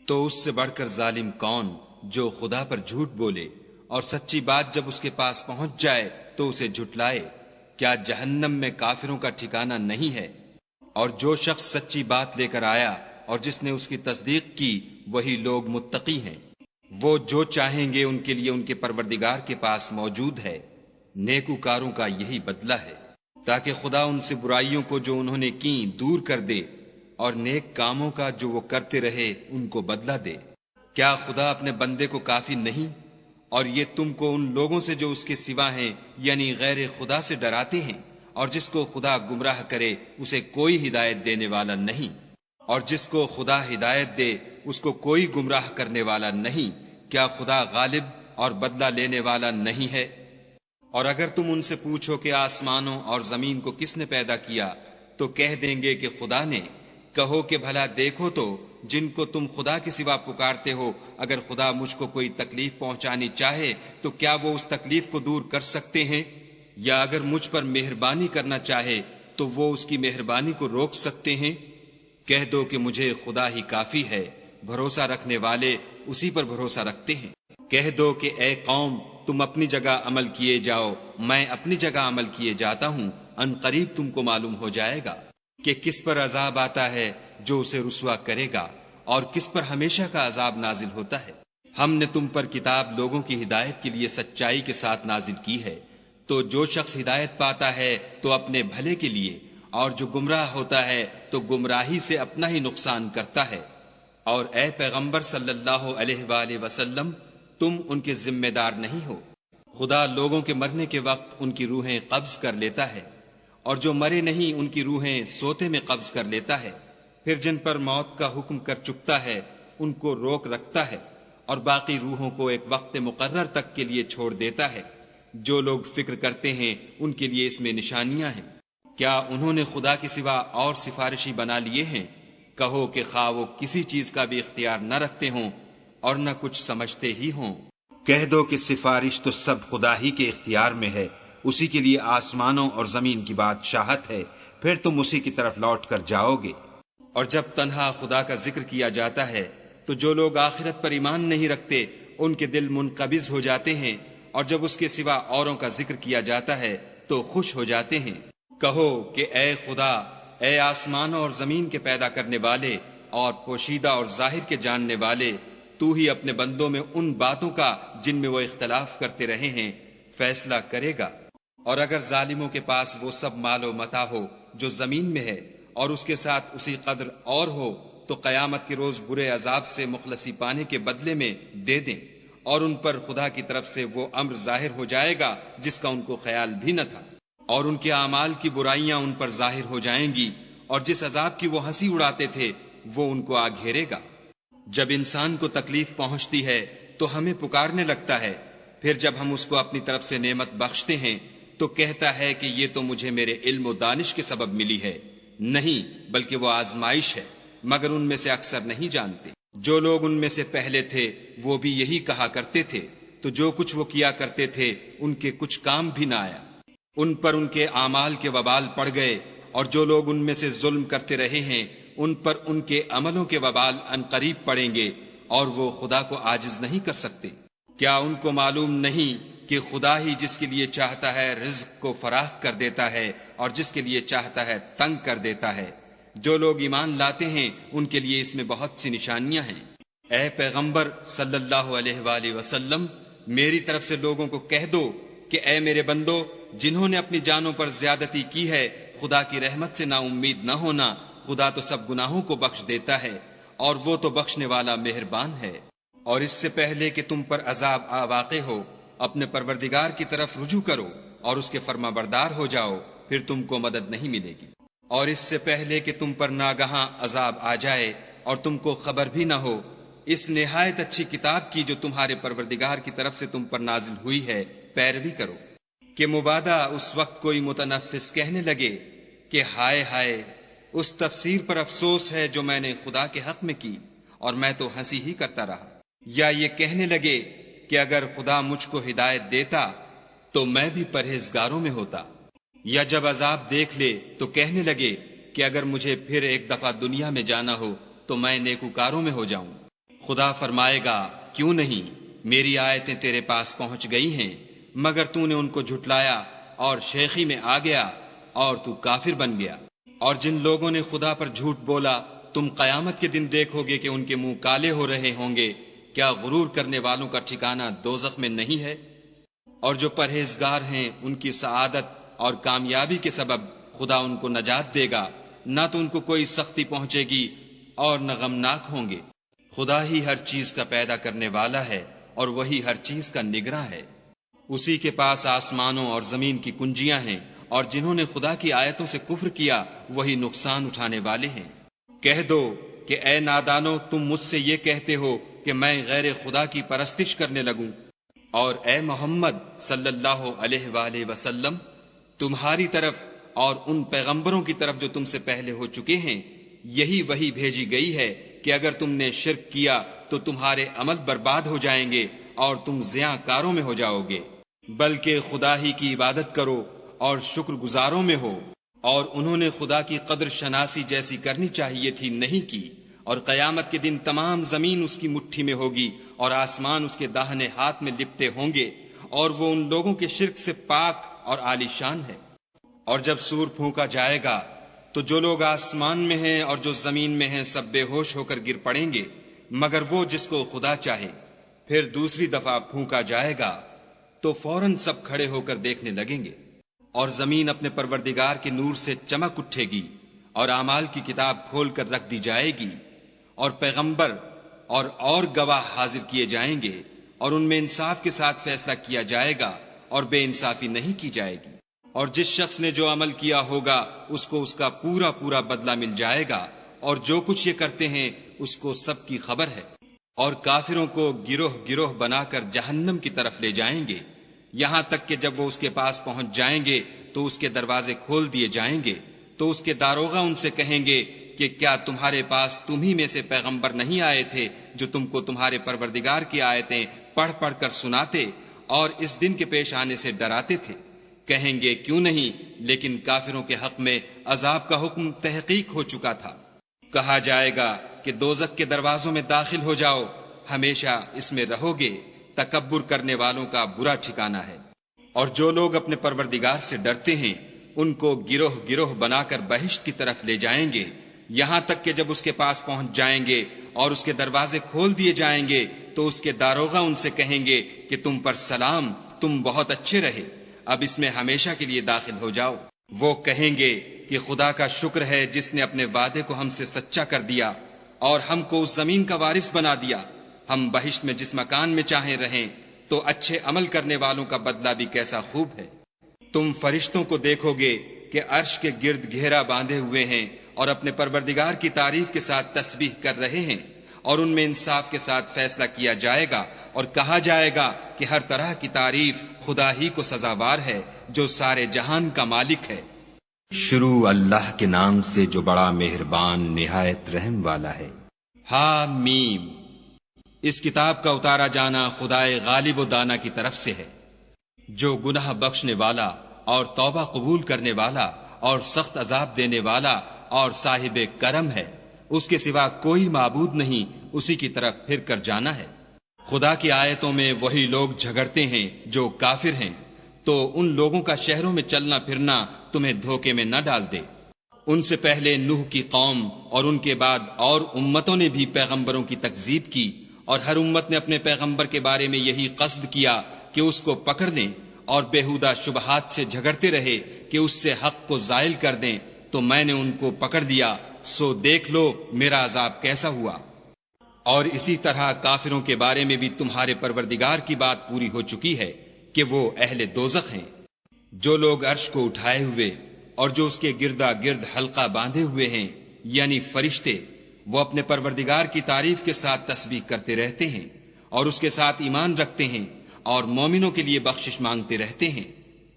تو اس سے بڑھ کر ظالم کون جو خدا پر جھوٹ بولے اور سچی بات جب اس کے پاس پہنچ جائے تو اسے جھٹلائے؟ کیا جہنم میں کافروں کا ٹھکانہ نہیں ہے؟ اور جو شخص سچی بات لے کر آیا اور جس نے اس کی تصدیق کی وہی لوگ متقی ہیں۔ وہ جو چاہیں گے ان کے لیے ان کے پروردگار کے پاس موجود ہے، نیکوکاروں کا یہی بدلہ ہے، تاکہ خدا ان سے برائیوں کو جو انہوں نے کی دور کر دے اور نیک کاموں کا جو وہ کرتے رہے ان کو بدلہ دے۔ کیا خدا اپنے بندے کو کافی نہیں؟ اور یہ تم کو ان لوگوں سے جو اس کے سوا ہیں یعنی غیر خدا سے ڈراتے ہیں، اور جس کو خدا گمراہ کرے اسے کوئی ہدایت دینے والا نہیں، اور جس کو خدا ہدایت دے اس کو کوئی گمراہ کرنے والا نہیں۔ کیا خدا غالب اور بدلہ لینے والا نہیں ہے؟ اور اگر تم ان سے پوچھو کہ آسمانوں اور زمین کو کس نے پیدا کیا تو کہہ دیں گے کہ خدا نے۔ کہو کہ بھلا دیکھو تو جن کو تم خدا کے سوا پکارتے ہو، اگر خدا مجھ کو کوئی تکلیف پہنچانی چاہے تو کیا وہ اس تکلیف کو دور کر سکتے ہیں؟ یا اگر مجھ پر مہربانی کرنا چاہے تو وہ اس کی مہربانی کو روک سکتے ہیں؟ کہہ دو کہ مجھے خدا ہی کافی ہے، بھروسہ رکھنے والے اسی پر بھروسہ رکھتے ہیں۔ کہہ دو کہ اے قوم تم اپنی جگہ عمل کیے جاؤ، میں اپنی جگہ عمل کیے جاتا ہوں، ان قریب تم کو معلوم ہو جائے گا کہ کس پر عذاب آتا ہے جو اسے رسوا کرے گا، اور کس پر ہمیشہ کا عذاب نازل ہوتا ہے۔ ہم نے تم پر کتاب لوگوں کی ہدایت کے لیے سچائی کے ساتھ نازل کی ہے، تو جو شخص ہدایت پاتا ہے تو اپنے بھلے کے لیے، اور جو گمراہ ہوتا ہے تو گمراہی سے اپنا ہی نقصان کرتا ہے۔ اور اے پیغمبر صلی اللہ علیہ وآلہ وسلم تم ان کے ذمہ دار نہیں ہو۔ خدا لوگوں کے مرنے کے وقت ان کی روحیں قبض کر لیتا ہے، اور جو مرے نہیں ان کی روحیں سوتے میں قبض کر لیتا ہے، پھر جن پر موت کا حکم کر چکتا ہے ان کو روک رکھتا ہے، اور باقی روحوں کو ایک وقت مقرر تک کے لیے چھوڑ دیتا ہے۔ جو لوگ فکر کرتے ہیں ان کے لیے اس میں نشانیاں ہیں۔ کیا انہوں نے خدا کے سوا اور سفارشی بنا لیے ہیں؟ کہو کہ خواہ وہ کسی چیز کا بھی اختیار نہ رکھتے ہوں اور نہ کچھ سمجھتے ہی ہوں۔ کہہ دو کہ سفارش تو سب خدا ہی کے اختیار میں ہے، اسی کے لیے آسمانوں اور زمین کی بادشاہت ہے، پھر تم اسی کی طرف لوٹ کر جاؤ گے۔ اور جب تنہا خدا کا ذکر کیا جاتا ہے تو جو لوگ آخرت پر ایمان نہیں رکھتے ان کے دل منقبض ہو جاتے ہیں، اور جب اس کے سوا اوروں کا ذکر کیا جاتا ہے تو خوش ہو جاتے ہیں۔ کہو کہ اے خدا، اے آسمانوں اور زمین کے پیدا کرنے والے اور پوشیدہ اور ظاہر کے جاننے والے، تو ہی اپنے بندوں میں ان باتوں کا جن میں وہ اختلاف کرتے رہے ہیں فیصلہ کرے گا۔ اور اگر ظالموں کے پاس وہ سب مال و متاع ہو جو زمین میں ہے اور اس کے ساتھ اسی قدر اور ہو تو قیامت کے روز برے عذاب سے مخلصی پانے کے بدلے میں دے دیں، اور ان پر خدا کی طرف سے وہ امر ظاہر ہو جائے گا جس کا ان کو خیال بھی نہ تھا، اور ان کے اعمال کی برائیاں ان پر ظاہر ہو جائیں گی، اور جس عذاب کی وہ ہنسی اڑاتے تھے وہ ان کو آ گھیرے گا۔ جب انسان کو تکلیف پہنچتی ہے تو ہمیں پکارنے لگتا ہے، پھر جب ہم اس کو اپنی طرف سے نعمت بخشتے ہیں تو کہتا ہے کہ یہ تو مجھے میرے علم و دانش کے سبب ملی ہے۔ نہیں، بلکہ وہ آزمائش ہے، مگر ان میں سے اکثر نہیں جانتے۔ جو لوگ ان میں سے پہلے تھے وہ بھی یہی کہا کرتے تھے، تو جو کچھ وہ کیا کرتے تھے ان کے کچھ کام بھی نہ آیا، ان پر ان کے اعمال کے وبال پڑ گئے، اور جو لوگ ان میں سے ظلم کرتے رہے ہیں ان پر ان کے عملوں کے وبال ان قریب پڑیں گے، اور وہ خدا کو عاجز نہیں کر سکتے۔ کیا ان کو معلوم نہیں کہ خدا ہی جس کے لیے چاہتا ہے رزق کو فراخ کر دیتا ہے اور جس کے لیے چاہتا ہے تنگ کر دیتا ہے؟ جو لوگ ایمان لاتے ہیں ان کے لیے اس میں بہت سی نشانیاں ہیں۔ اے پیغمبر صلی اللہ علیہ وآلہ وسلم میری طرف سے لوگوں کو کہہ دو کہ اے میرے بندو، جنہوں نے اپنی جانوں پر زیادتی کی ہے خدا کی رحمت سے نا امید نہ ہونا، خدا تو سب گناہوں کو بخش دیتا ہے اور وہ تو بخشنے والا مہربان ہے۔ اور اس سے پہلے کہ تم پر عذاب آ واقع ہو اپنے پروردگار کی طرف رجوع کرو اور اس کے فرما بردار ہو جاؤ، پھر تم کو مدد نہیں ملے گی۔ اور اس سے پہلے کہ تم پر ناگہاں عذاب آ جائے اور تم کو خبر بھی نہ ہو، اس نہایت اچھی کتاب کی جو تمہارے پروردگار کی طرف سے تم پر نازل ہوئی ہے پیروی کرو، کہ مبادا اس وقت کوئی متنفس کہنے لگے کہ ہائے ہائے، اس تفسیر پر افسوس ہے جو میں نے خدا کے حق میں کی اور میں تو ہنسی ہی کرتا رہا، یا یہ کہنے لگے کہ اگر خدا مجھ کو ہدایت دیتا تو میں بھی پرہیزگاروں میں ہوتا، یا جب عذاب دیکھ لے تو کہنے لگے کہ اگر مجھے پھر ایک دفعہ دنیا میں جانا ہو تو میں نیکوکاروں میں ہو جاؤں۔ خدا فرمائے گا کیوں نہیں، میری آیتیں تیرے پاس پہنچ گئی ہیں، مگر تو نے ان کو جھٹلایا اور شیخی میں آ گیا اور تو کافر بن گیا۔ اور جن لوگوں نے خدا پر جھوٹ بولا تم قیامت کے دن دیکھو گے کہ ان کے منہ کالے ہو رہے ہوں گے، کیا غرور کرنے والوں کا ٹھکانہ دوزخ میں نہیں ہے؟ اور جو پرہیزگار ہیں ان کی سعادت اور کامیابی کے سبب خدا ان کو نجات دے گا، نہ تو ان کو کوئی سختی پہنچے گی اور نہ غمناک ہوں گے۔ خدا ہی ہر چیز کا پیدا کرنے والا ہے اور وہی ہر چیز کا نگراں ہے۔ اسی کے پاس آسمانوں اور زمین کی کنجیاں ہیں، اور جنہوں نے خدا کی آیتوں سے کفر کیا وہی نقصان اٹھانے والے ہیں۔ کہہ دو کہ اے نادانو، تم مجھ سے یہ کہتے ہو کہ میں غیر خدا کی پرستش کرنے لگوں، اور اے محمد صلی اللہ علیہ وآلہ وسلم، تمہاری طرف اور ان پیغمبروں کی طرف جو تم سے پہلے ہو چکے ہیں یہی وحی بھیجی گئی ہے کہ اگر تم نے شرک کیا تو تمہارے عمل برباد ہو جائیں گے اور تم زیاں کاروں میں ہو جاؤ گے، بلکہ خدا ہی کی عبادت کرو اور شکر گزاروں میں ہو۔ اور انہوں نے خدا کی قدر شناسی جیسی کرنی چاہیے تھی نہیں کی، اور قیامت کے دن تمام زمین اس کی مٹھی میں ہوگی اور آسمان اس کے داہنے ہاتھ میں لپٹے ہوں گے، اور وہ ان لوگوں کے شرک سے پاک اور عالی شان ہے۔ اور جب سور پھونکا جائے گا تو جو لوگ آسمان میں ہیں اور جو زمین میں ہیں سب بے ہوش ہو کر گر پڑیں گے مگر وہ جس کو خدا چاہے۔ پھر دوسری دفعہ پھونکا جائے گا تو فوراً سب کھڑے ہو کر دیکھنے لگیں گے، اور زمین اپنے پروردگار کے نور سے چمک اٹھے گی، اور اعمال کی کتاب کھول کر رکھ دی جائے گی، اور پیغمبر اور گواہ حاضر کیے جائیں گے، اور ان میں انصاف کے ساتھ فیصلہ کیا جائے گا اور بے انصافی نہیں کی جائے گی۔ اور جس شخص نے جو عمل کیا ہوگا اس کو اس کا پورا پورا بدلہ مل جائے گا، اور جو کچھ یہ کرتے ہیں اس کو سب کی خبر ہے۔ اور کافروں کو گروہ گروہ بنا کر جہنم کی طرف لے جائیں گے، یہاں تک کہ جب وہ اس کے پاس پہنچ جائیں گے تو اس کے دروازے کھول دیے جائیں گے، تو اس کے داروغہ ان سے کہیں گے کہ کیا تمہارے پاس تم ہی میں سے پیغمبر نہیں آئے تھے جو تم کو تمہارے پروردگار کی آیتیں پڑھ پڑھ کر سناتے اور اس دن کے پیش آنے سے ڈراتے تھے؟ کہیں گے کیوں نہیں، لیکن کافروں کے حق میں عذاب کا حکم تحقیق ہو چکا تھا۔ کہا جائے گا کہ دوزخ کے دروازوں میں داخل ہو جاؤ، ہمیشہ اس میں رہو گے، تکبر کرنے والوں کا برا ٹھکانہ ہے۔ اور جو لوگ اپنے پروردگار سے ڈرتے ہیں ان کو گروہ گروہ بنا کر بہشت کی طرف لے جائیں گے، یہاں تک کہ جب اس کے پاس پہنچ جائیں گے اور اس کے دروازے کھول دیے جائیں گے تو اس کے داروغہ ان سے کہیں گے کہ تم پر سلام، تم بہت اچھے رہے، اب اس میں ہمیشہ کے لیے داخل ہو جاؤ۔ وہ کہیں گے کہ خدا کا شکر ہے جس نے اپنے وعدے کو ہم سے سچا کر دیا اور ہم کو اس زمین کا وارث بنا دیا، ہم بہشت میں جس مکان میں چاہیں رہیں، تو اچھے عمل کرنے والوں کا بدلہ بھی کیسا خوب ہے۔ تم فرشتوں کو دیکھو گے کہ عرش کے گرد گھیرا باندھے ہوئے ہیں اور اپنے پروردگار کی تعریف کے ساتھ تسبیح کر رہے ہیں، اور ان میں انصاف کے ساتھ فیصلہ کیا جائے گا، اور کہا جائے گا کہ ہر طرح کی تعریف خدا ہی کو سزاوار ہے جو سارے جہان کا مالک ہے۔ شروع اللہ کے نام سے جو بڑا مہربان نہایت رحم والا ہے۔ حامیم۔ اس کتاب کا اتارا جانا خدائے غالب و دانا کی طرف سے ہے، جو گناہ بخشنے والا اور توبہ قبول کرنے والا اور سخت عذاب دینے والا اور صاحب کرم ہے، اس کے سوا کوئی معبود نہیں، اسی کی طرف پھر کر جانا ہے۔ خدا کی آیتوں میں وہی لوگ جھگڑتے ہیں جو کافر ہیں، تو ان لوگوں کا شہروں میں چلنا پھرنا تمہیں دھوکے میں نہ ڈال دے۔ ان سے پہلے نوح کی قوم اور ان کے بعد اور امتوں نے بھی پیغمبروں کی تکذیب کی، اور ہر امت نے اپنے پیغمبر کے بارے میں یہی قصد کیا کہ اس کو پکڑ لیں، اور بےہودہ شبہات سے جھگڑتے رہے کہ اس سے حق کو زائل کر دیں، تو میں نے ان کو پکڑ لیا، سو دیکھ لو میرا عذاب کیسا ہوا۔ اور اسی طرح کافروں کے بارے میں بھی تمہارے پروردگار کی بات پوری ہو چکی ہے کہ وہ اہل دوزخ ہیں۔ جو لوگ عرش کو اٹھائے ہوئے اور جو اس کے گردا گرد حلقہ باندھے ہوئے ہیں، یعنی فرشتے، وہ اپنے پروردگار کی تعریف کے ساتھ تسبیح کرتے رہتے ہیں اور اس کے ساتھ ایمان رکھتے ہیں اور مومنوں کے لیے بخشش مانگتے رہتے ہیں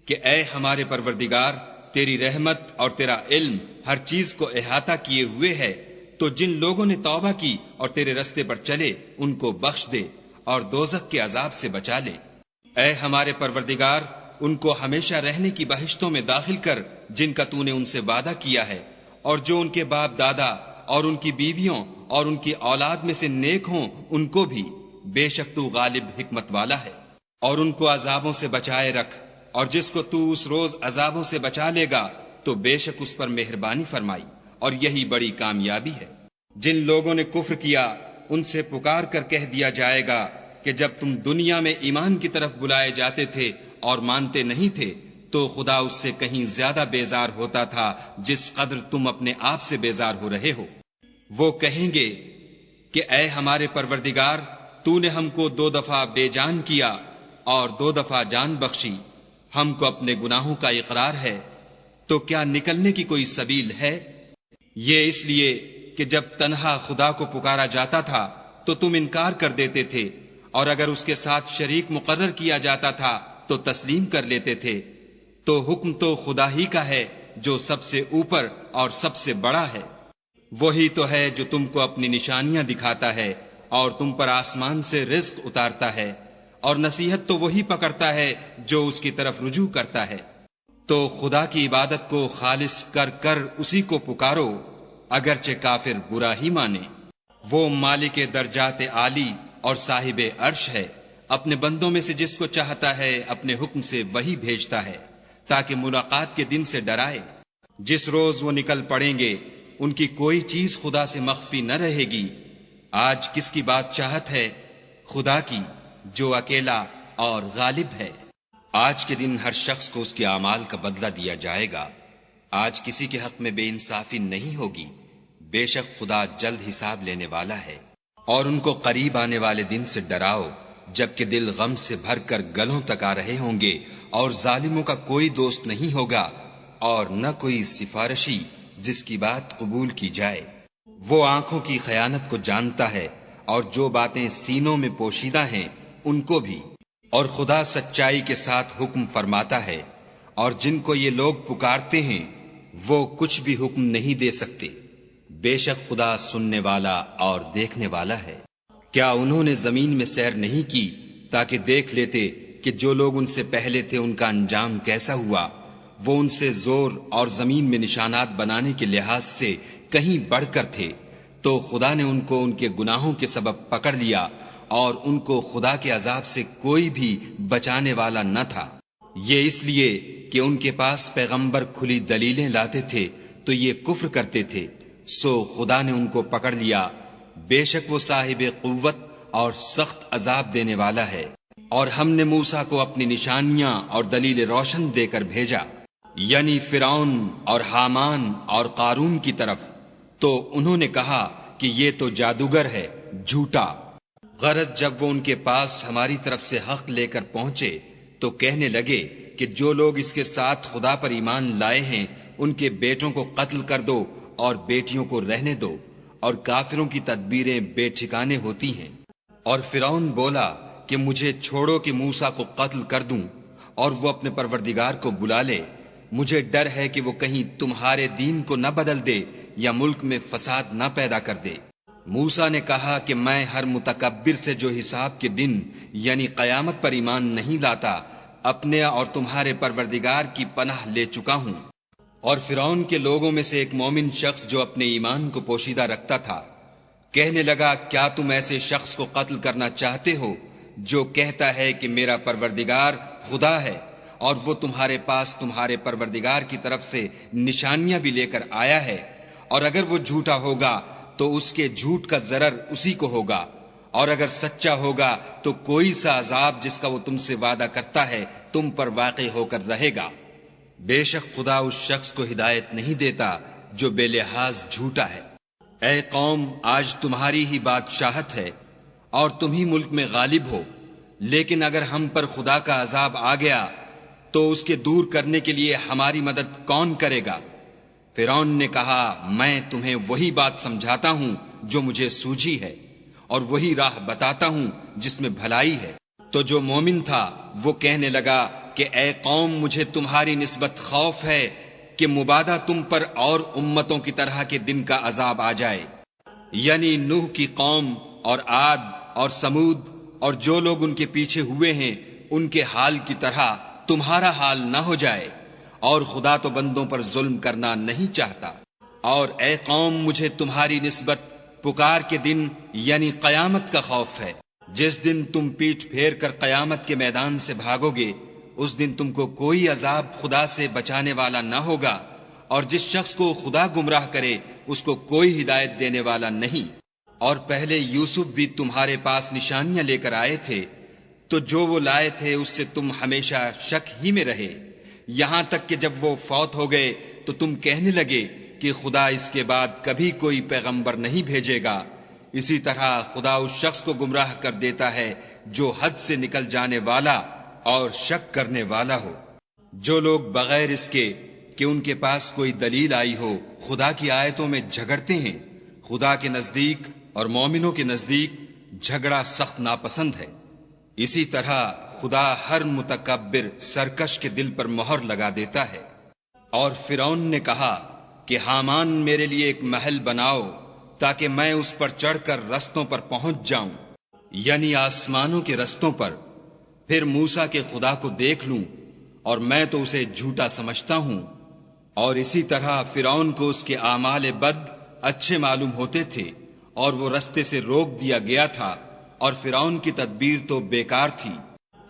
کہ اے ہمارے پروردگار، تیری رحمت اور تیرا علم ہر چیز کو احاطہ کیے ہوئے ہے، تو جن لوگوں نے توبہ کی اور تیرے رستے پر چلے ان کو بخش دے اور دوزخ کے عذاب سے بچا لے۔ اے ہمارے پروردگار، ان کو ہمیشہ رہنے کی بہشتوں میں داخل کر جن کا تو نے ان سے وعدہ کیا ہے، اور جو ان کے باپ دادا اور ان کی بیویوں اور ان کی اولاد میں سے نیک ہوں ان کو بھی، بے شک تو غالب حکمت والا ہے۔ اور ان کو عذابوں سے بچائے رکھ، اور جس کو تو اس روز عذابوں سے بچا لے گا تو بے شک اس پر مہربانی فرمائی، اور یہی بڑی کامیابی ہے۔ جن لوگوں نے کفر کیا ان سے پکار کر کہہ دیا جائے گا کہ جب تم دنیا میں ایمان کی طرف بلائے جاتے تھے اور مانتے نہیں تھے تو خدا اس سے کہیں زیادہ بیزار ہوتا تھا جس قدر تم اپنے آپ سے بیزار ہو رہے ہو۔ وہ کہیں گے کہ اے ہمارے پروردگار، تو نے ہم کو 2 دفعہ بے جان کیا اور 2 دفعہ جان بخشی، ہم کو اپنے گناہوں کا اقرار ہے، تو کیا نکلنے کی کوئی سبیل ہے؟ یہ اس لیے کہ جب تنہا خدا کو پکارا جاتا تھا تو تم انکار کر دیتے تھے، اور اگر اس کے ساتھ شریک مقرر کیا جاتا تھا تو تسلیم کر لیتے تھے۔ تو حکم تو خدا ہی کا ہے جو سب سے اوپر اور سب سے بڑا ہے۔ وہی تو ہے جو تم کو اپنی نشانیاں دکھاتا ہے اور تم پر آسمان سے رزق اتارتا ہے، اور نصیحت تو وہی پکڑتا ہے جو اس کی طرف رجوع کرتا ہے۔ تو خدا کی عبادت کو خالص کر کر اسی کو پکارو، اگرچہ کافر برا ہی مانے۔ وہ مالک درجات عالی اور صاحب عرش ہے، اپنے بندوں میں سے جس کو چاہتا ہے اپنے حکم سے وہی بھیجتا ہے تاکہ ملاقات کے دن سے ڈرائے۔ جس روز وہ نکل پڑیں گے ان کی کوئی چیز خدا سے مخفی نہ رہے گی۔ آج کس کی بادشاہت ہے؟ خدا کی، جو اکیلا اور غالب ہے۔ آج کے دن ہر شخص کو اس کے اعمال کا بدلہ دیا جائے گا۔ آج کسی کے حق میں بے انصافی نہیں ہوگی، بے شک خدا جلد حساب لینے والا ہے۔ اور ان کو قریب آنے والے دن سے ڈراؤ جبکہ دل غم سے بھر کر گلوں تک آ رہے ہوں گے، اور ظالموں کا کوئی دوست نہیں ہوگا اور نہ کوئی سفارشی جس کی بات قبول کی جائے۔ وہ آنکھوں کی خیانت کو جانتا ہے اور جو باتیں سینوں میں پوشیدہ ہیں ان کو بھی، اور خدا سچائی کے ساتھ حکم فرماتا ہے، اور جن کو یہ لوگ پکارتے ہیں وہ کچھ بھی حکم نہیں دے سکتے، بے شک خدا سننے والا اور دیکھنے والا ہے۔ کیا انہوں نے زمین میں سیر نہیں کی تاکہ دیکھ لیتے کہ جو لوگ ان سے پہلے تھے ان کا انجام کیسا ہوا؟ وہ ان سے زور اور زمین میں نشانات بنانے کے لحاظ سے کہیں بڑھ کر تھے، تو خدا نے ان کو ان کے گناہوں کے سبب پکڑ لیا، اور ان کو خدا کے عذاب سے کوئی بھی بچانے والا نہ تھا۔ یہ اس لیے کہ ان کے پاس پیغمبر کھلی دلیلیں لاتے تھے تو یہ کفر کرتے تھے، سو خدا نے ان کو پکڑ لیا۔ بے شک وہ صاحب قوت اور سخت عذاب دینے والا ہے۔ اور ہم نے موسیٰ کو اپنی نشانیاں اور دلیل روشن دے کر بھیجا، یعنی فرعون اور حامان اور قارون کی طرف، تو انہوں نے کہا کہ یہ تو جادوگر ہے، جھوٹا۔ غرض جب وہ ان کے پاس ہماری طرف سے حق لے کر پہنچے تو کہنے لگے کہ جو لوگ اس کے ساتھ خدا پر ایمان لائے ہیں ان کے بیٹوں کو قتل کر دو اور بیٹیوں کو رہنے دو، اور کافروں کی تدبیریں بے ٹھکانے ہوتی ہیں۔ اور فرعون بولا کہ مجھے چھوڑو کہ موسیٰ کو قتل کر دوں اور وہ اپنے پروردگار کو بلا لے، مجھے ڈر ہے کہ وہ کہیں تمہارے دین کو نہ بدل دے یا ملک میں فساد نہ پیدا کر دے۔ موسیٰ نے کہا کہ میں ہر متکبر سے جو حساب کے دن یعنی قیامت پر ایمان نہیں لاتا اپنے اور تمہارے پروردگار کی پناہ لے چکا ہوں۔ اور فرعون کے لوگوں میں سے ایک مومن شخص جو اپنے ایمان کو پوشیدہ رکھتا تھا کہنے لگا، کیا تم ایسے شخص کو قتل کرنا چاہتے ہو جو کہتا ہے کہ میرا پروردگار خدا ہے، اور وہ تمہارے پاس تمہارے پروردگار کی طرف سے نشانیاں بھی لے کر آیا ہے، اور اگر وہ جھوٹا ہوگا تو اس کے جھوٹ کا ضرر اسی کو ہوگا، اور اگر سچا ہوگا تو کوئی سا عذاب جس کا وہ تم سے وعدہ کرتا ہے تم پر واقع ہو کر رہے گا۔ بے شک خدا اس شخص کو ہدایت نہیں دیتا جو بے لحاظ جھوٹا ہے۔ اے قوم، آج تمہاری ہی بادشاہت ہے اور تم ہی ملک میں غالب ہو، لیکن اگر ہم پر خدا کا عذاب آ گیا تو اس کے دور کرنے کے لیے ہماری مدد کون کرے گا؟ فرعون نے کہا، میں تمہیں وہی بات سمجھاتا ہوں جو مجھے سوجھی ہے، اور وہی راہ بتاتا ہوں جس میں بھلائی ہے۔ تو جو مومن تھا وہ کہنے لگا کہ اے قوم، مجھے تمہاری نسبت خوف ہے کہ مبادا تم پر اور امتوں کی طرح کے دن کا عذاب آ جائے، یعنی نوح کی قوم اور عاد اور سمود اور جو لوگ ان کے پیچھے ہوئے ہیں ان کے حال کی طرح تمہارا حال نہ ہو جائے، اور خدا تو بندوں پر ظلم کرنا نہیں چاہتا۔ اور اے قوم مجھے تمہاری نسبت پکار کے دن یعنی قیامت کا خوف ہے، جس دن تم پیٹھ پھیر کر قیامت کے میدان سے بھاگو گے، اس دن تم کو کوئی عذاب خدا سے بچانے والا نہ ہوگا، اور جس شخص کو خدا گمراہ کرے اس کو کوئی ہدایت دینے والا نہیں۔ اور پہلے یوسف بھی تمہارے پاس نشانیاں لے کر آئے تھے، تو جو وہ لائے تھے اس سے تم ہمیشہ شک ہی میں رہے، یہاں تک کہ جب وہ فوت ہو گئے تو تم کہنے لگے کہ خدا اس کے بعد کبھی کوئی پیغمبر نہیں بھیجے گا۔ اسی طرح خدا اس شخص کو گمراہ کر دیتا ہے جو حد سے نکل جانے والا اور شک کرنے والا ہو۔ جو لوگ بغیر اس کے کہ ان کے پاس کوئی دلیل آئی ہو خدا کی آیتوں میں جھگڑتے ہیں، خدا کے نزدیک اور مومنوں کے نزدیک جھگڑا سخت ناپسند ہے۔ اسی طرح خدا ہر متکبر سرکش کے دل پر مہر لگا دیتا ہے۔ اور فرعون نے کہا کہ حامان میرے لیے ایک محل بناؤ تاکہ میں اس پر چڑھ کر رستوں پر پہنچ جاؤں، یعنی آسمانوں کے رستوں پر، پھر موسیٰ کے خدا کو دیکھ لوں، اور میں تو اسے جھوٹا سمجھتا ہوں۔ اور اسی طرح فرعون کو اس کے اعمال بد اچھے معلوم ہوتے تھے، اور وہ رستے سے روک دیا گیا تھا، اور فرعون کی تدبیر تو بیکار تھی۔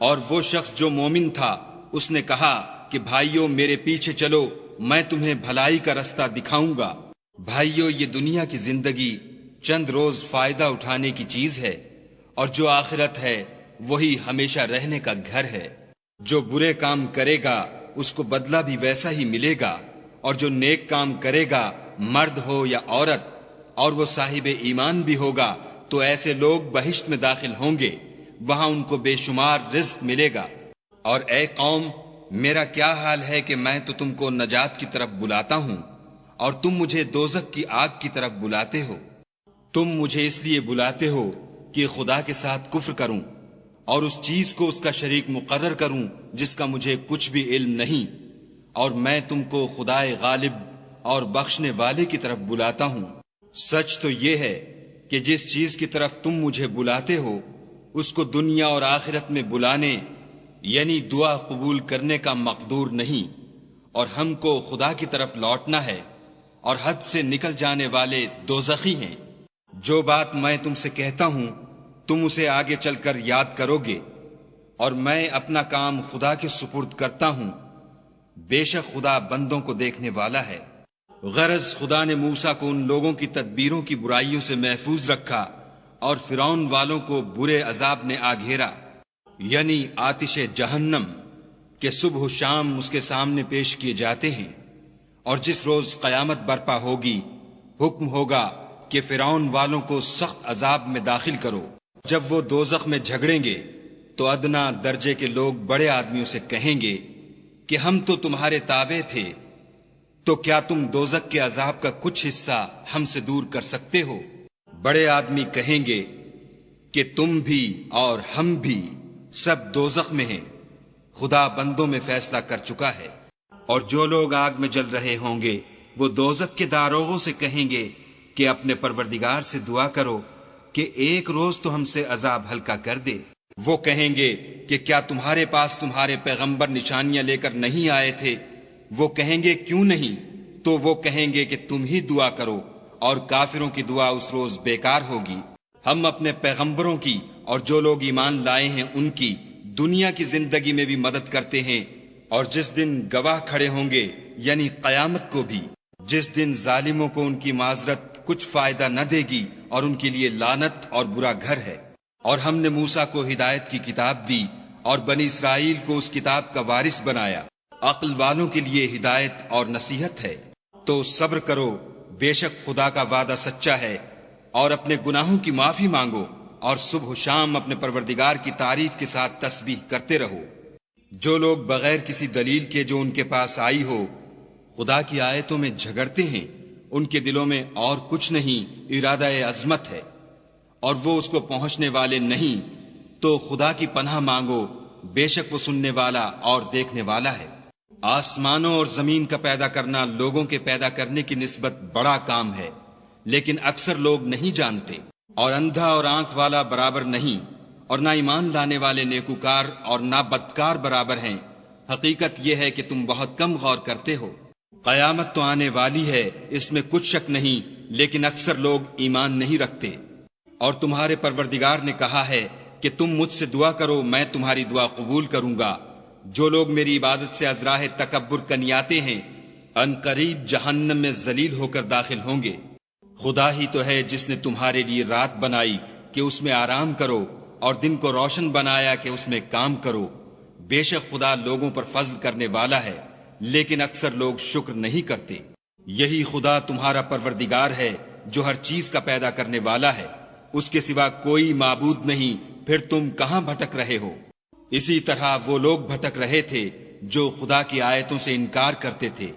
اور وہ شخص جو مومن تھا اس نے کہا کہ بھائیو میرے پیچھے چلو، میں تمہیں بھلائی کا رستہ دکھاؤں گا۔ بھائیو یہ دنیا کی زندگی چند روز فائدہ اٹھانے کی چیز ہے، اور جو آخرت ہے وہی ہمیشہ رہنے کا گھر ہے۔ جو برے کام کرے گا اس کو بدلہ بھی ویسا ہی ملے گا، اور جو نیک کام کرے گا مرد ہو یا عورت اور وہ صاحب ایمان بھی ہوگا تو ایسے لوگ بہشت میں داخل ہوں گے، وہاں ان کو بے شمار رزق ملے گا۔ اور اے قوم میرا کیا حال ہے کہ میں تو تم کو نجات کی طرف بلاتا ہوں اور تم مجھے دوزخ کی آگ کی طرف بلاتے ہو۔ تم مجھے اس لیے بلاتے ہو کہ خدا کے ساتھ کفر کروں اور اس چیز کو اس کا شریک مقرر کروں جس کا مجھے کچھ بھی علم نہیں، اور میں تم کو خدائے غالب اور بخشنے والے کی طرف بلاتا ہوں۔ سچ تو یہ ہے کہ جس چیز کی طرف تم مجھے بلاتے ہو اس کو دنیا اور آخرت میں بلانے یعنی دعا قبول کرنے کا مقدور نہیں، اور ہم کو خدا کی طرف لوٹنا ہے، اور حد سے نکل جانے والے دوزخی ہیں۔ جو بات میں تم سے کہتا ہوں تم اسے آگے چل کر یاد کرو گے، اور میں اپنا کام خدا کے سپرد کرتا ہوں، بے شک خدا بندوں کو دیکھنے والا ہے۔ غرض خدا نے موسیٰ کو ان لوگوں کی تدبیروں کی برائیوں سے محفوظ رکھا، اور فرعون والوں کو برے عذاب نے آ گھیرا، یعنی آتش جہنم کہ صبح و شام اس کے سامنے پیش کیے جاتے ہیں۔ اور جس روز قیامت برپا ہوگی حکم ہوگا کہ فرعون والوں کو سخت عذاب میں داخل کرو۔ جب وہ دوزخ میں جھگڑیں گے تو ادنا درجے کے لوگ بڑے آدمیوں سے کہیں گے کہ ہم تو تمہارے تابع تھے، تو کیا تم دوزخ کے عذاب کا کچھ حصہ ہم سے دور کر سکتے ہو؟ بڑے آدمی کہیں گے کہ تم بھی اور ہم بھی سب دوزخ میں ہیں، خدا بندوں میں فیصلہ کر چکا ہے۔ اور جو لوگ آگ میں جل رہے ہوں گے وہ دوزخ کے داروغوں سے کہیں گے کہ اپنے پروردگار سے دعا کرو کہ ایک روز تو ہم سے عذاب ہلکا کر دے۔ وہ کہیں گے کہ کیا تمہارے پاس تمہارے پیغمبر نشانیاں لے کر نہیں آئے تھے؟ وہ کہیں گے کیوں نہیں؟ تو وہ کہیں گے کہ تم ہی دعا کرو، اور کافروں کی دعا اس روز بیکار ہوگی۔ ہم اپنے پیغمبروں کی اور جو لوگ ایمان لائے ہیں ان کی دنیا کی زندگی میں بھی مدد کرتے ہیں، اور جس دن گواہ کھڑے ہوں گے یعنی قیامت کو بھی، جس دن ظالموں کو ان کی معذرت کچھ فائدہ نہ دے گی اور ان کے لیے لعنت اور برا گھر ہے۔ اور ہم نے موسیٰ کو ہدایت کی کتاب دی اور بنی اسرائیل کو اس کتاب کا وارث بنایا۔ عقل والوں کے لیے ہدایت اور نصیحت ہے، تو صبر کرو، بے شک خدا کا وعدہ سچا ہے، اور اپنے گناہوں کی معافی مانگو، اور صبح و شام اپنے پروردگار کی تعریف کے ساتھ تسبیح کرتے رہو۔ جو لوگ بغیر کسی دلیل کے جو ان کے پاس آئی ہو خدا کی آیتوں میں جھگڑتے ہیں، ان کے دلوں میں اور کچھ نہیں ارادہ عظمت ہے، اور وہ اس کو پہنچنے والے نہیں، تو خدا کی پناہ مانگو، بے شک وہ سننے والا اور دیکھنے والا ہے۔ آسمانوں اور زمین کا پیدا کرنا لوگوں کے پیدا کرنے کی نسبت بڑا کام ہے، لیکن اکثر لوگ نہیں جانتے۔ اور اندھا اور آنکھ والا برابر نہیں، اور نہ ایمان لانے والے نیکوکار اور نہ بدکار برابر ہیں۔ حقیقت یہ ہے کہ تم بہت کم غور کرتے ہو۔ قیامت تو آنے والی ہے، اس میں کچھ شک نہیں، لیکن اکثر لوگ ایمان نہیں رکھتے۔ اور تمہارے پروردگار نے کہا ہے کہ تم مجھ سے دعا کرو، میں تمہاری دعا قبول کروں گا۔ جو لوگ میری عبادت سے از راہ تکبر کنیاتے ہیں، ان قریب جہنم میں ذلیل ہو کر داخل ہوں گے۔ خدا ہی تو ہے جس نے تمہارے لیے رات بنائی کہ اس میں آرام کرو، اور دن کو روشن بنایا کہ اس میں کام کرو۔ بے شک خدا لوگوں پر فضل کرنے والا ہے، لیکن اکثر لوگ شکر نہیں کرتے۔ یہی خدا تمہارا پروردگار ہے جو ہر چیز کا پیدا کرنے والا ہے، اس کے سوا کوئی معبود نہیں، پھر تم کہاں بھٹک رہے ہو؟ اسی طرح وہ لوگ بھٹک رہے تھے جو خدا کی آیتوں سے انکار کرتے تھے۔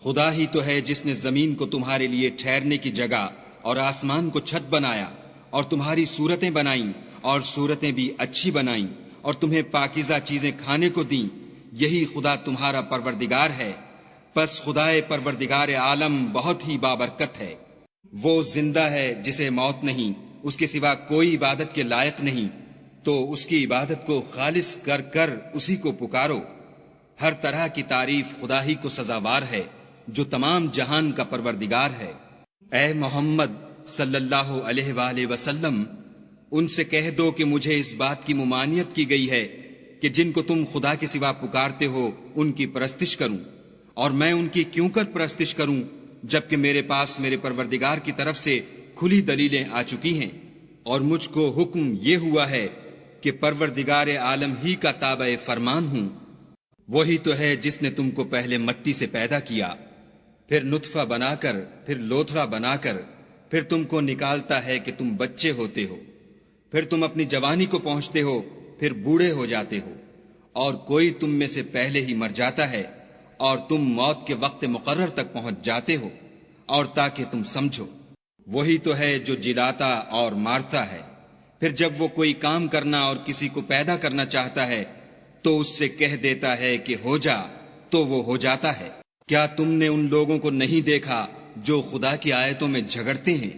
خدا ہی تو ہے جس نے زمین کو تمہارے لیے ٹھہرنے کی جگہ اور آسمان کو چھت بنایا، اور تمہاری صورتیں بنائیں، اور صورتیں بھی اچھی بنائیں، اور تمہیں پاکیزہ چیزیں کھانے کو دیں۔ یہی خدا تمہارا پروردگار ہے۔ پس خدائے پروردگار عالم بہت ہی بابرکت ہے۔ وہ زندہ ہے جسے موت نہیں، اس کے سوا کوئی عبادت کے لائق نہیں، تو اس کی عبادت کو خالص کر کر اسی کو پکارو۔ ہر طرح کی تعریف خدا ہی کو سزاوار ہے جو تمام جہان کا پروردگار ہے۔ اے محمد صلی اللہ علیہ وآلہ وسلم، ان سے کہہ دو کہ مجھے اس بات کی ممانعت کی گئی ہے کہ جن کو تم خدا کے سوا پکارتے ہو ان کی پرستش کروں، اور میں ان کی کیوں کر پرستش کروں جبکہ میرے پاس میرے پروردگار کی طرف سے کھلی دلیلیں آ چکی ہیں، اور مجھ کو حکم یہ ہوا ہے کہ پروردگار عالم ہی کا تابع فرمان ہوں۔ وہی تو ہے جس نے تم کو پہلے مٹی سے پیدا کیا، پھر نطفہ بنا کر، پھر لوتھڑا بنا کر، پھر تم کو نکالتا ہے کہ تم بچے ہوتے ہو، پھر تم اپنی جوانی کو پہنچتے ہو، پھر بوڑھے ہو جاتے ہو، اور کوئی تم میں سے پہلے ہی مر جاتا ہے، اور تم موت کے وقت مقرر تک پہنچ جاتے ہو، اور تاکہ تم سمجھو۔ وہی تو ہے جو جلاتا اور مارتا ہے، پھر جب وہ کوئی کام کرنا اور کسی کو پیدا کرنا چاہتا ہے تو اس سے کہہ دیتا ہے کہ ہو جا، تو وہ ہو جاتا ہے۔ کیا تم نے ان لوگوں کو نہیں دیکھا جو خدا کی آیتوں میں جھگڑتے ہیں؟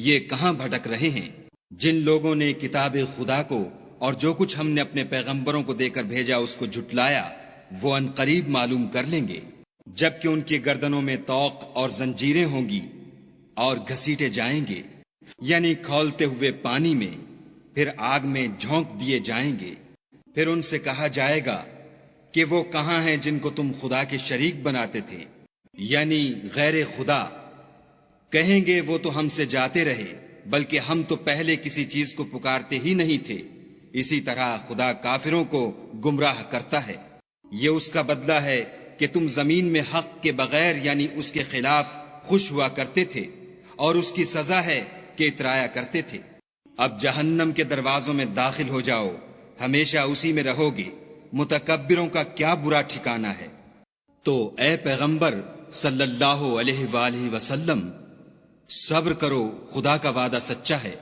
یہ کہاں بھٹک رہے ہیں؟ جن لوگوں نے کتاب خدا کو اور جو کچھ ہم نے اپنے پیغمبروں کو دے کر بھیجا اس کو جھٹلایا، وہ ان قریب معلوم کر لیں گے، جبکہ ان کی گردنوں میں طوق اور زنجیریں ہوں گی اور گھسیٹے جائیں گے، یعنی کھولتے ہوئے پانی میں، پھر آگ میں جھونک دیے جائیں گے۔ پھر ان سے کہا جائے گا کہ وہ کہاں ہیں جن کو تم خدا کے شریک بناتے تھے، یعنی غیر خدا؟ کہیں گے وہ تو ہم سے جاتے رہے، بلکہ ہم تو پہلے کسی چیز کو پکارتے ہی نہیں تھے۔ اسی طرح خدا کافروں کو گمراہ کرتا ہے۔ یہ اس کا بدلہ ہے کہ تم زمین میں حق کے بغیر یعنی اس کے خلاف خوش ہوا کرتے تھے، اور اس کی سزا ہے کہ اترایا کرتے تھے۔ اب جہنم کے دروازوں میں داخل ہو جاؤ، ہمیشہ اسی میں رہو گے، متکبروں کا کیا برا ٹھکانہ ہے۔ تو اے پیغمبر صلی اللہ علیہ وآلہ وسلم، صبر کرو، خدا کا وعدہ سچا ہے۔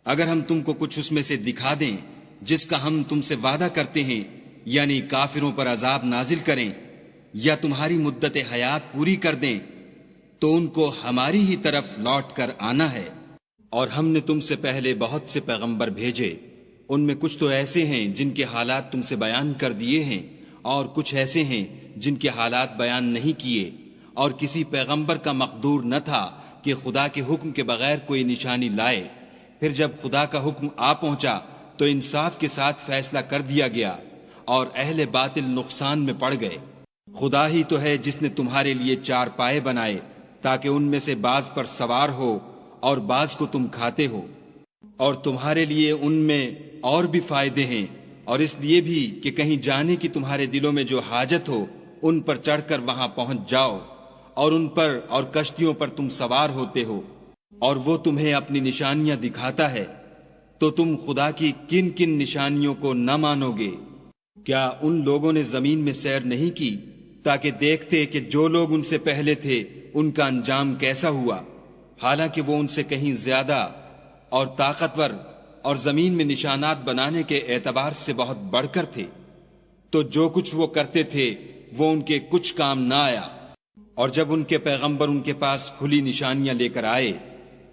اگر ہم تم کو کچھ اس میں سے دکھا دیں جس کا ہم تم سے وعدہ کرتے ہیں، یعنی کافروں پر عذاب نازل کریں یا تمہاری مدت حیات پوری کر دیں، تو ان کو ہماری ہی طرف لوٹ کر آنا ہے۔ اور ہم نے تم سے پہلے بہت سے پیغمبر بھیجے، ان میں کچھ تو ایسے ہیں جن کے حالات تم سے بیان کر دیے ہیں، اور کچھ ایسے ہیں جن کے حالات بیان نہیں کیے، اور کسی پیغمبر کا مقدور نہ تھا کہ خدا کے حکم کے بغیر کوئی نشانی لائے۔ پھر جب خدا کا حکم آ پہنچا تو انصاف کے ساتھ فیصلہ کر دیا گیا، اور اہل باطل نقصان میں پڑ گئے۔ خدا ہی تو ہے جس نے تمہارے لیے چار پائے بنائے تاکہ ان میں سے بعض پر سوار ہو اور بعض کو تم کھاتے ہو، اور تمہارے لیے ان میں اور بھی فائدے ہیں، اور اس لیے بھی کہ کہیں جانے کی تمہارے دلوں میں جو حاجت ہو ان پر چڑھ کر وہاں پہنچ جاؤ، اور ان پر اور کشتیوں پر تم سوار ہوتے ہو، اور وہ تمہیں اپنی نشانیاں دکھاتا ہے، تو تم خدا کی کن کن نشانیوں کو نہ مانو گے؟ کیا ان لوگوں نے زمین میں سیر نہیں کی تاکہ دیکھتے کہ جو لوگ ان سے پہلے تھے ان کا انجام کیسا ہوا، حالانکہ وہ ان سے کہیں زیادہ اور طاقتور اور زمین میں نشانات بنانے کے اعتبار سے بہت بڑھ کر تھے؟ تو جو کچھ وہ کرتے تھے وہ ان کے کچھ کام نہ آیا، اور جب ان کے پیغمبر ان کے پاس کھلی نشانیاں لے کر آئے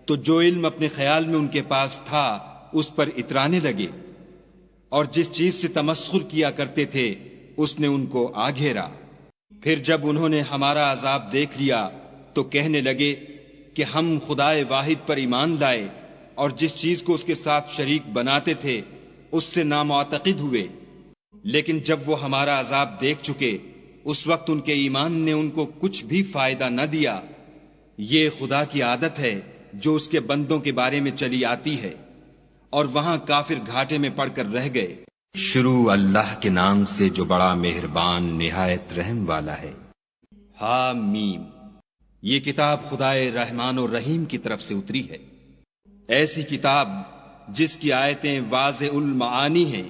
تو جو علم اپنے خیال میں ان کے پاس تھا اس پر اترانے لگے، اور جس چیز سے تمسخر کیا کرتے تھے اس نے ان کو آ گھیرا۔ پھر جب انہوں نے ہمارا عذاب دیکھ لیا تو کہنے لگے کہ ہم خدائے واحد پر ایمان لائے اور جس چیز کو اس کے ساتھ شریک بناتے تھے اس سے نامعتقد ہوئے، لیکن جب وہ ہمارا عذاب دیکھ چکے اس وقت ان کے ایمان نے ان کو کچھ بھی فائدہ نہ دیا۔ یہ خدا کی عادت ہے جو اس کے بندوں کے بارے میں چلی آتی ہے، اور وہاں کافر گھاٹے میں پڑ کر رہ گئے۔ شروع اللہ کے نام سے جو بڑا مہربان نہایت رحم والا ہے۔ حامیم، یہ کتاب خدائے رحمان و رحیم کی طرف سے اتری ہے، ایسی کتاب جس کی آیتیں واضح المعانی ہیں،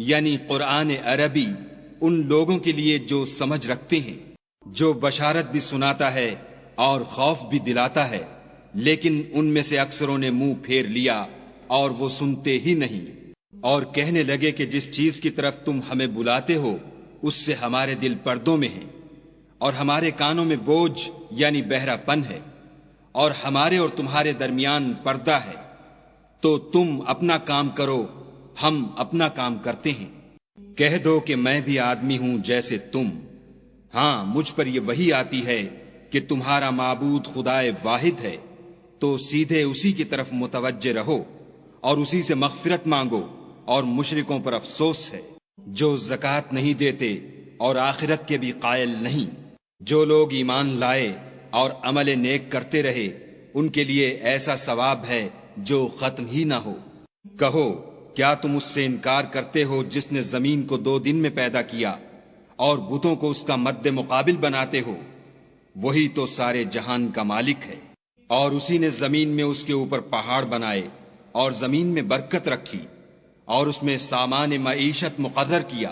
یعنی قرآن عربی ان لوگوں کے لیے جو سمجھ رکھتے ہیں، جو بشارت بھی سناتا ہے اور خوف بھی دلاتا ہے، لیکن ان میں سے اکثروں نے منہ پھیر لیا اور وہ سنتے ہی نہیں، اور کہنے لگے کہ جس چیز کی طرف تم ہمیں بلاتے ہو اس سے ہمارے دل پردوں میں ہیں اور ہمارے کانوں میں بوجھ یعنی بہرا پن ہے، اور ہمارے اور تمہارے درمیان پردہ ہے، تو تم اپنا کام کرو ہم اپنا کام کرتے ہیں۔ کہہ دو کہ میں بھی آدمی ہوں جیسے تم، ہاں مجھ پر یہ وحی آتی ہے کہ تمہارا معبود خدائے واحد ہے، تو سیدھے اسی کی طرف متوجہ رہو اور اسی سے مغفرت مانگو، اور مشرکوں پر افسوس ہے جو زکوٰۃ نہیں دیتے اور آخرت کے بھی قائل نہیں۔ جو لوگ ایمان لائے اور عمل نیک کرتے رہے ان کے لیے ایسا ثواب ہے جو ختم ہی نہ ہو۔ کہو کیا تم اس سے انکار کرتے ہو جس نے زمین کو 2 دن میں پیدا کیا اور بتوں کو اس کا مد مقابل بناتے ہو؟ وہی تو سارے جہان کا مالک ہے، اور اسی نے زمین میں اس کے اوپر پہاڑ بنائے اور زمین میں برکت رکھی اور اس میں سامان معیشت مقرر کیا،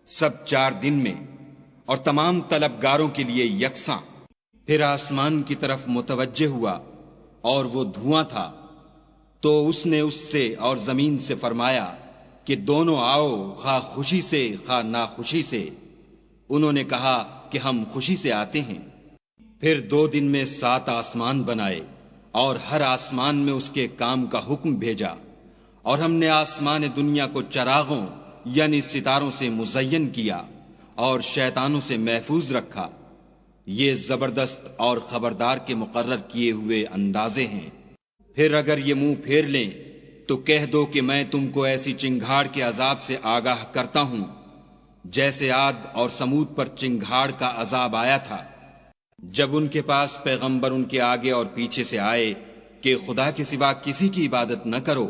سب 4 دن میں اور تمام طلبگاروں کے لیے یکساں۔ پھر آسمان کی طرف متوجہ ہوا اور وہ دھواں تھا، تو اس نے اس سے اور زمین سے فرمایا کہ دونوں آؤ، خواہ خوشی سے خواہ ناخوشی سے۔ انہوں نے کہا کہ ہم خوشی سے آتے ہیں۔ پھر 2 دن میں 7 آسمان بنائے اور ہر آسمان میں اس کے کام کا حکم بھیجا، اور ہم نے آسمان دنیا کو چراغوں یعنی ستاروں سے مزین کیا اور شیطانوں سے محفوظ رکھا۔ یہ زبردست اور خبردار کے مقرر کیے ہوئے اندازے ہیں۔ پھر اگر یہ منہ پھیر لیں تو کہہ دو کہ میں تم کو ایسی چنگھاڑ کے عذاب سے آگاہ کرتا ہوں جیسے عاد اور سمود پر چنگھاڑ کا عذاب آیا تھا، جب ان کے پاس پیغمبر ان کے آگے اور پیچھے سے آئے کہ خدا کے سوا کسی کی عبادت نہ کرو۔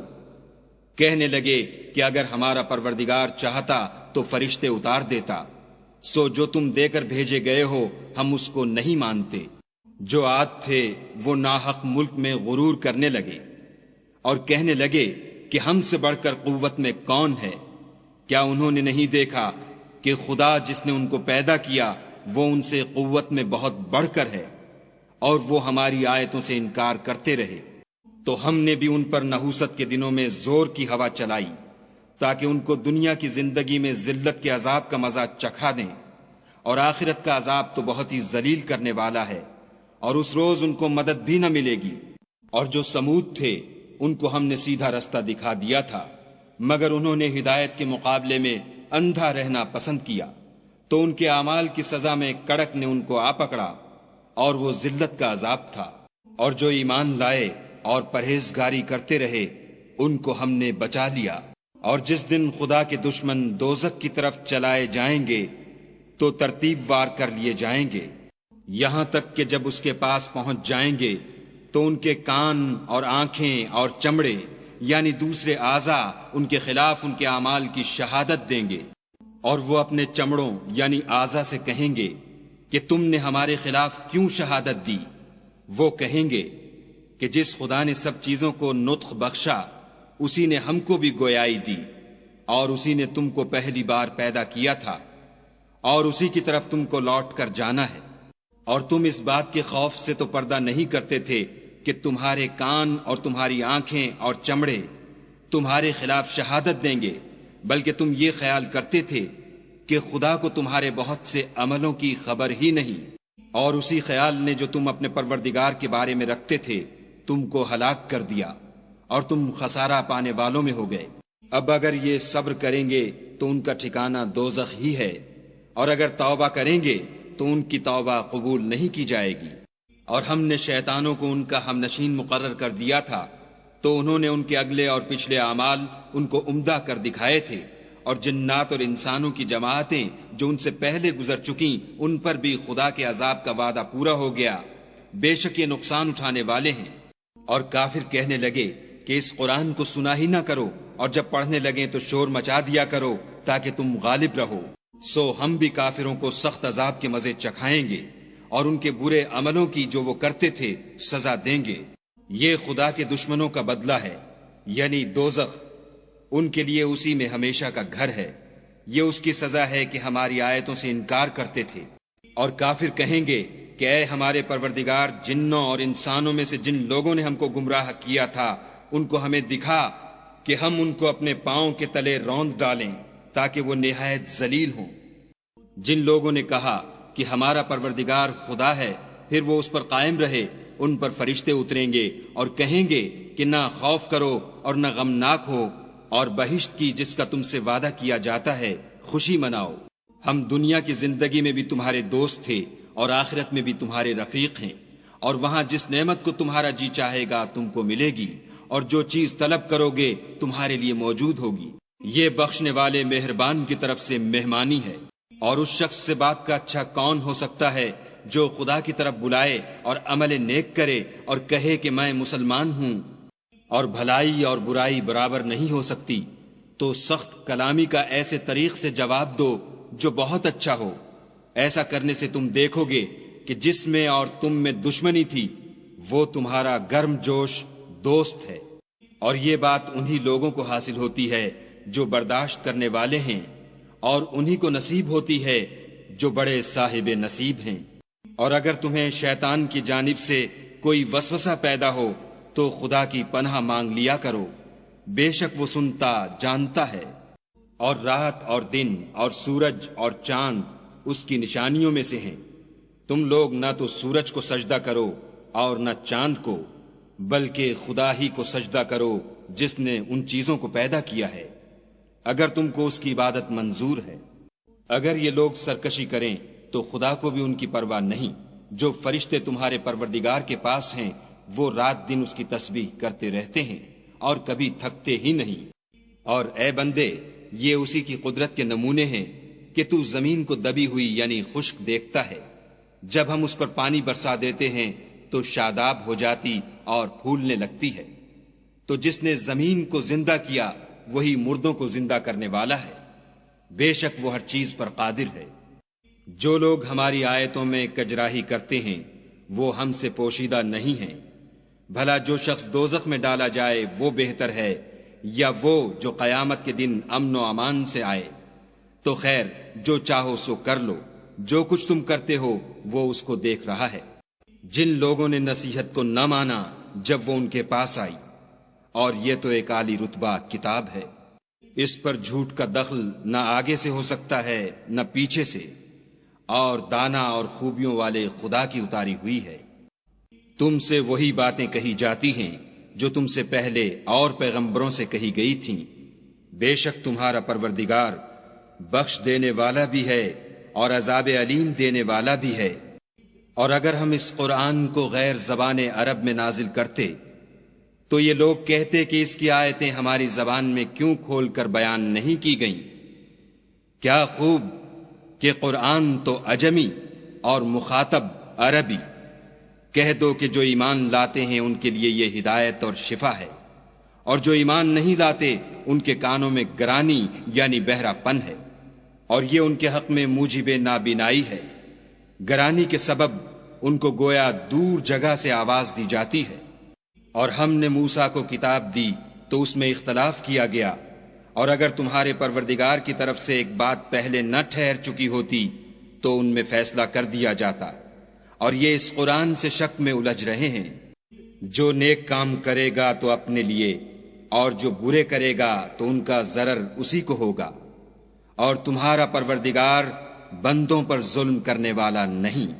کہنے لگے کہ اگر ہمارا پروردگار چاہتا تو فرشتے اتار دیتا، سو جو تم دے کر بھیجے گئے ہو ہم اس کو نہیں مانتے۔ جو عاد تھے وہ ناحق ملک میں غرور کرنے لگے اور کہنے لگے کہ ہم سے بڑھ کر قوت میں کون ہے؟ کیا انہوں نے نہیں دیکھا کہ خدا جس نے ان کو پیدا کیا وہ ان سے قوت میں بہت بڑھ کر ہے، اور وہ ہماری آیتوں سے انکار کرتے رہے۔ تو ہم نے بھی ان پر نحوست کے دنوں میں زور کی ہوا چلائی تاکہ ان کو دنیا کی زندگی میں ذلت کے عذاب کا مزہ چکھا دیں، اور آخرت کا عذاب تو بہت ہی ذلیل کرنے والا ہے، اور اس روز ان کو مدد بھی نہ ملے گی۔ اور جو سمود تھے ان کو ہم نے سیدھا رستہ دکھا دیا تھا، مگر انہوں نے ہدایت کے مقابلے میں اندھا رہنا پسند کیا، تو ان کے اعمال کی سزا میں کڑک نے ان کو آ پکڑا، اور وہ ذلت کا عذاب تھا۔ اور جو ایمان لائے اور پرہیزگاری کرتے رہے ان کو ہم نے بچا لیا۔ اور جس دن خدا کے دشمن دوزخ کی طرف چلائے جائیں گے تو ترتیب وار کر لیے جائیں گے، یہاں تک کہ جب اس کے پاس پہنچ جائیں گے تو ان کے کان اور آنکھیں اور چمڑے یعنی دوسرے اعضاء ان کے خلاف ان کے اعمال کی شہادت دیں گے، اور وہ اپنے چمڑوں یعنی اعضاء سے کہیں گے کہ تم نے ہمارے خلاف کیوں شہادت دی؟ وہ کہیں گے کہ جس خدا نے سب چیزوں کو نطق بخشا اسی نے ہم کو بھی گویائی دی، اور اسی نے تم کو پہلی بار پیدا کیا تھا، اور اسی کی طرف تم کو لوٹ کر جانا ہے۔ اور تم اس بات کے خوف سے تو پردہ نہیں کرتے تھے کہ تمہارے کان اور تمہاری آنکھیں اور چمڑے تمہارے خلاف شہادت دیں گے، بلکہ تم یہ خیال کرتے تھے کہ خدا کو تمہارے بہت سے عملوں کی خبر ہی نہیں، اور اسی خیال نے جو تم اپنے پروردگار کے بارے میں رکھتے تھے تم کو ہلاک کر دیا، اور تم خسارہ پانے والوں میں ہو گئے۔ اب اگر یہ صبر کریں گے تو ان کا ٹھکانہ دوزخ ہی ہے، اور اگر توبہ کریں گے تو ان کی توبہ قبول نہیں کی جائے گی۔ اور ہم نے شیطانوں کو ان کا ہم نشین مقرر کر دیا تھا، تو انہوں نے ان کے اگلے اور پچھلے اعمال ان کو عمدہ کر دکھائے تھے، اور جنات اور انسانوں کی جماعتیں جو ان سے پہلے گزر چکیں ان پر بھی خدا کے عذاب کا وعدہ پورا ہو گیا، بے شک یہ نقصان اٹھانے والے ہیں۔ اور کافر کہنے لگے کہ اس قرآن کو سنا ہی نہ کرو، اور جب پڑھنے لگیں تو شور مچا دیا کرو تاکہ تم غالب رہو۔ سو ہم بھی کافروں کو سخت عذاب کے مزے چکھائیں گے، اور ان کے برے عملوں کی جو وہ کرتے تھے سزا دیں گے۔ یہ خدا کے دشمنوں کا بدلہ ہے، یعنی دوزخ، ان کے لیے اسی میں ہمیشہ کا گھر ہے۔ یہ اس کی سزا ہے کہ ہماری آیتوں سے انکار کرتے تھے۔ اور کافر کہیں گے کہ اے ہمارے پروردگار، جنوں اور انسانوں میں سے جن لوگوں نے ہم کو گمراہ کیا تھا ان کو ہمیں دکھا کہ ہم ان کو اپنے پاؤں کے تلے روند ڈالیں تاکہ وہ نہایت ذلیل ہوں۔ جن لوگوں نے کہا کہ ہمارا پروردگار خدا ہے، پھر وہ اس پر قائم رہے، ان پر فرشتے اتریں گے اور کہیں گے کہ نہ خوف کرو اور نہ غمناک ہو، اور بہشت کی جس کا تم سے وعدہ کیا جاتا ہے خوشی مناؤ۔ ہم دنیا کی زندگی میں بھی تمہارے دوست تھے اور آخرت میں بھی تمہارے رفیق ہیں، اور وہاں جس نعمت کو تمہارا جی چاہے گا تم کو ملے گی، اور جو چیز طلب کرو گے تمہارے لیے موجود ہوگی۔ یہ بخشنے والے مہربان کی طرف سے مہمانی ہے۔ اور اس شخص سے بات کا اچھا کون ہو سکتا ہے جو خدا کی طرف بلائے اور عمل نیک کرے اور کہے کہ میں مسلمان ہوں، اور بھلائی اور برائی برابر نہیں ہو سکتی، تو سخت کلامی کا ایسے طریق سے جواب دو جو بہت اچھا ہو۔ ایسا کرنے سے تم دیکھو گے کہ جس میں اور تم میں دشمنی تھی وہ تمہارا گرم جوش دوست ہے۔ اور یہ بات انہی لوگوں کو حاصل ہوتی ہے جو برداشت کرنے والے ہیں، اور انہی کو نصیب ہوتی ہے جو بڑے صاحب نصیب ہیں۔ اور اگر تمہیں شیطان کی جانب سے کوئی وسوسہ پیدا ہو تو خدا کی پناہ مانگ لیا کرو، بے شک وہ سنتا جانتا ہے۔ اور رات اور دن اور سورج اور چاند اس کی نشانیوں میں سے ہیں۔ تم لوگ نہ تو سورج کو سجدہ کرو اور نہ چاند کو، بلکہ خدا ہی کو سجدہ کرو جس نے ان چیزوں کو پیدا کیا ہے، اگر تم کو اس کی عبادت منظور ہے۔ اگر یہ لوگ سرکشی کریں تو خدا کو بھی ان کی پرواہ نہیں۔ جو فرشتے تمہارے پروردگار کے پاس ہیں وہ رات دن اس کی تسبیح کرتے رہتے ہیں اور کبھی تھکتے ہی نہیں۔ اور اے بندے، یہ اسی کی قدرت کے نمونے ہیں کہ تو زمین کو دبی ہوئی یعنی خشک دیکھتا ہے، جب ہم اس پر پانی برسا دیتے ہیں تو شاداب ہو جاتی اور پھولنے لگتی ہے۔ تو جس نے زمین کو زندہ کیا وہی مردوں کو زندہ کرنے والا ہے، بے شک وہ ہر چیز پر قادر ہے۔ جو لوگ ہماری آیتوں میں کجراہی کرتے ہیں وہ ہم سے پوشیدہ نہیں ہیں۔ بھلا جو شخص دوزخ میں ڈالا جائے وہ بہتر ہے یا وہ جو قیامت کے دن امن و امان سے آئے؟ تو خیر، جو چاہو سو کر لو، جو کچھ تم کرتے ہو وہ اس کو دیکھ رہا ہے۔ جن لوگوں نے نصیحت کو نہ مانا جب وہ ان کے پاس آئی، اور یہ تو ایک عالی رتبہ کتاب ہے، اس پر جھوٹ کا دخل نہ آگے سے ہو سکتا ہے نہ پیچھے سے، اور دانا اور خوبیوں والے خدا کی اتاری ہوئی ہے۔ تم سے وہی باتیں کہی جاتی ہیں جو تم سے پہلے اور پیغمبروں سے کہی گئی تھیں، بے شک تمہارا پروردگار بخش دینے والا بھی ہے اور عذاب علیم دینے والا بھی ہے۔ اور اگر ہم اس قرآن کو غیر زبان عرب میں نازل کرتے تو یہ لوگ کہتے کہ اس کی آیتیں ہماری زبان میں کیوں کھول کر بیان نہیں کی گئیں؟ کیا خوب کہ قرآن تو عجمی اور مخاطب عربی۔ کہہ دو کہ جو ایمان لاتے ہیں ان کے لیے یہ ہدایت اور شفا ہے، اور جو ایمان نہیں لاتے ان کے کانوں میں گرانی یعنی بہرا پن ہے، اور یہ ان کے حق میں موجب نابینائی ہے۔ گرانی کے سبب ان کو گویا دور جگہ سے آواز دی جاتی ہے۔ اور ہم نے موسیٰ کو کتاب دی تو اس میں اختلاف کیا گیا، اور اگر تمہارے پروردگار کی طرف سے ایک بات پہلے نہ ٹھہر چکی ہوتی تو ان میں فیصلہ کر دیا جاتا، اور یہ اس قرآن سے شک میں الجھ رہے ہیں۔ جو نیک کام کرے گا تو اپنے لیے، اور جو برے کرے گا تو ان کا ضرر اسی کو ہوگا، اور تمہارا پروردگار بندوں پر ظلم کرنے والا نہیں۔